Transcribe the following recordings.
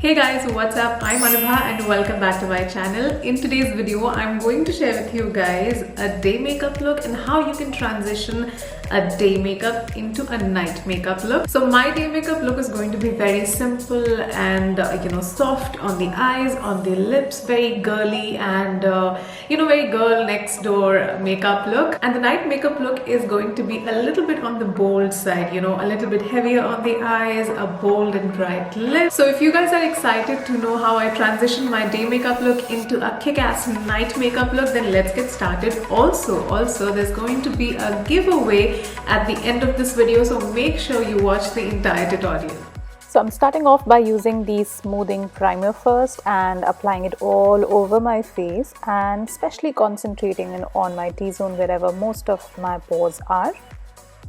Hey guys, what's up? I'm Anubha and welcome back to my channel. In today's video, I'm going to share with you guys a day makeup look and how you can transition a day makeup into a night makeup look. So my day makeup look is going to be very simple and soft on the eyes, on the lips, very girly and very girl next door makeup look. And the night makeup look is going to be a little bit on the bold side, a little bit heavier on the eyes, a bold and bright lip. So if you guys are excited to know how I transition my day makeup look into a kick-ass night makeup look, then let's get started. Also there's going to be a giveaway at the end of this video, so make sure you watch the entire tutorial. So I'm starting off by using the smoothing primer first and applying it all over my face, and especially concentrating on my T-zone wherever most of my pores are.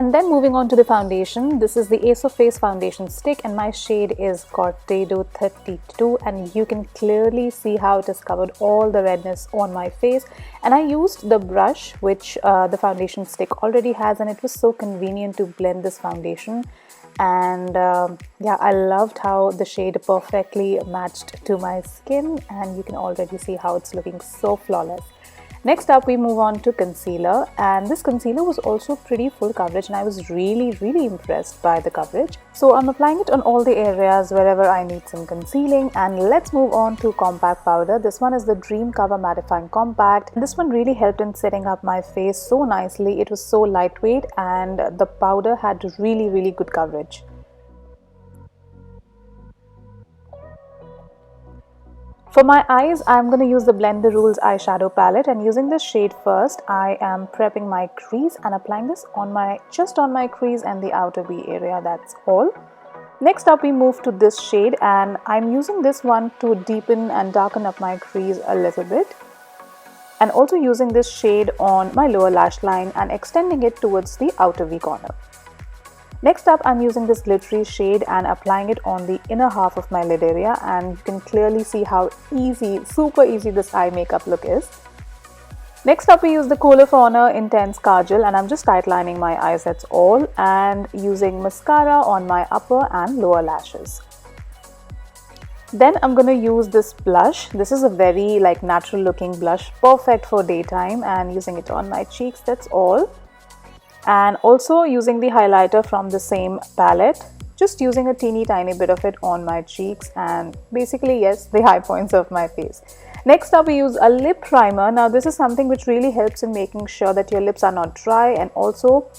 And then moving on to the foundation. This is the Ace of Face foundation stick and my shade is Cortado 32, and you can clearly see how it has covered all the redness on my face. And I used the brush which the foundation stick already has, and it was so convenient to blend this foundation. And yeah, I loved how the shade perfectly matched to my skin, and you can already see how it's looking so flawless. Next up, we move on to concealer, and this concealer was also pretty full coverage and I was really impressed by the coverage. So I'm applying it on all the areas wherever I need some concealing. And let's move on to compact powder. This one is the Dream Cover Mattifying Compact. This one really helped in setting up my face so nicely. It was so lightweight and the powder had really good coverage. For my eyes, I'm going to use the Blend the Rules eyeshadow palette, and using this shade first, I am prepping my crease and applying this just on my crease and the outer V area, that's all. Next up, we move to this shade, and I'm using this one to deepen and darken up my crease a little bit. And also using this shade on my lower lash line and extending it towards the outer V corner. Next up, I'm using this glittery shade and applying it on the inner half of my lid area, and you can clearly see how super easy this eye makeup look is. Next up, we use the Kohl Intense Kajal, and I'm just tightlining my eyes, that's all, and using mascara on my upper and lower lashes. Then I'm going to use this blush. This is a very natural looking blush, perfect for daytime, and using it on my cheeks, that's all. And also using the highlighter from the same palette, just using a teeny tiny bit of it on my cheeks and basically, yes, the high points of my face. Next up, we use a lip primer. Now this is something which really helps in making sure that your lips are not dry and also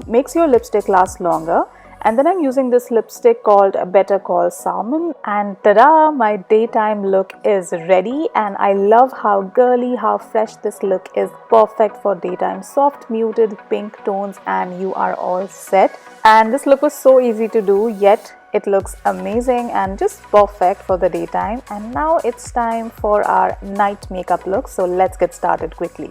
makes your lipstick last longer. And then I'm using this lipstick called Better Call Salmon, and ta-da, my daytime look is ready. And I love how girly, how fresh this look is, perfect for daytime, soft muted pink tones, and you are all set. And this look was so easy to do, yet it looks amazing and just perfect for the daytime. And now it's time for our night makeup look, so let's get started quickly.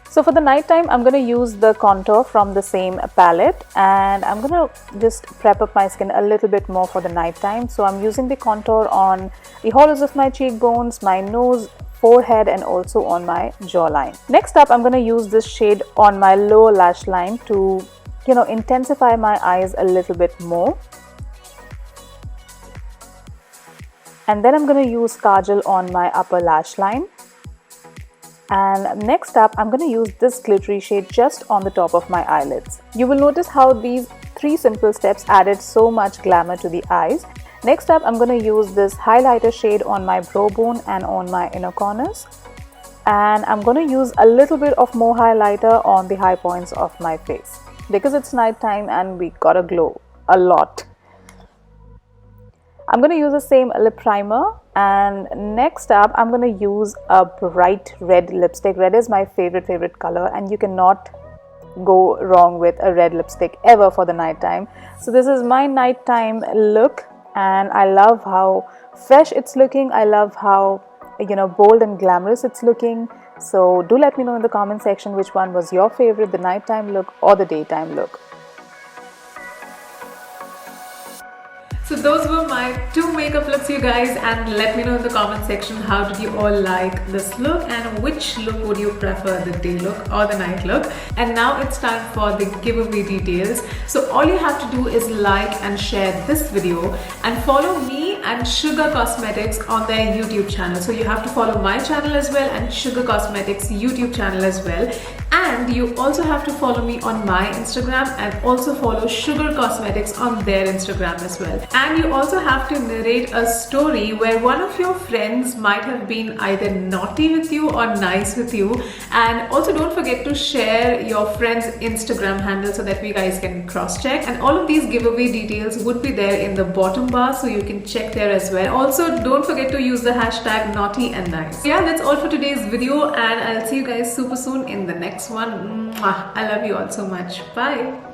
So for the night time, I'm going to use the contour from the same palette, and I'm going to just prep up my skin a little bit more for the night time. So I'm using the contour on the hollows of my cheekbones, my nose, forehead, and also on my jawline. Next up, I'm going to use this shade on my lower lash line to, intensify my eyes a little bit more. And then I'm going to use kajal on my upper lash line. And next up, I'm going to use this glittery shade just on the top of my eyelids. You will notice how these three simple steps added so much glamour to the eyes. Next up, I'm going to use this highlighter shade on my brow bone and on my inner corners. And I'm going to use a little bit of more highlighter on the high points of my face, because it's night time and we gotta glow a lot. I'm going to use the same lip primer, and next up I'm going to use a bright red lipstick. Red is my favorite color, and you cannot go wrong with a red lipstick ever for the night time. So this is my nighttime look, and I love how fresh it's looking. I love how bold and glamorous it's looking. So do let me know in the comment section which one was your favorite, the nighttime look or the daytime look. So those were my 2 makeup looks, you guys, and let me know in the comment section how did you all like this look and which look would you prefer, the day look or the night look. And now it's time for the giveaway details. So all you have to do is like and share this video and follow me and Sugar Cosmetics on their YouTube channel. So you have to follow my channel as well and Sugar Cosmetics YouTube channel as well. And you also have to follow me on my Instagram and also follow Sugar Cosmetics on their Instagram as well. And you also have to narrate a story where one of your friends might have been either naughty with you or nice with you. And also don't forget to share your friend's Instagram handle so that we guys can cross-check. And all of these giveaway details would be there in the bottom bar, so you can check there as well. Also, don't forget to use the hashtag naughty and nice. Yeah, that's all for today's video, and I'll see you guys super soon in the next one. Mwah. I love you all so much. Bye.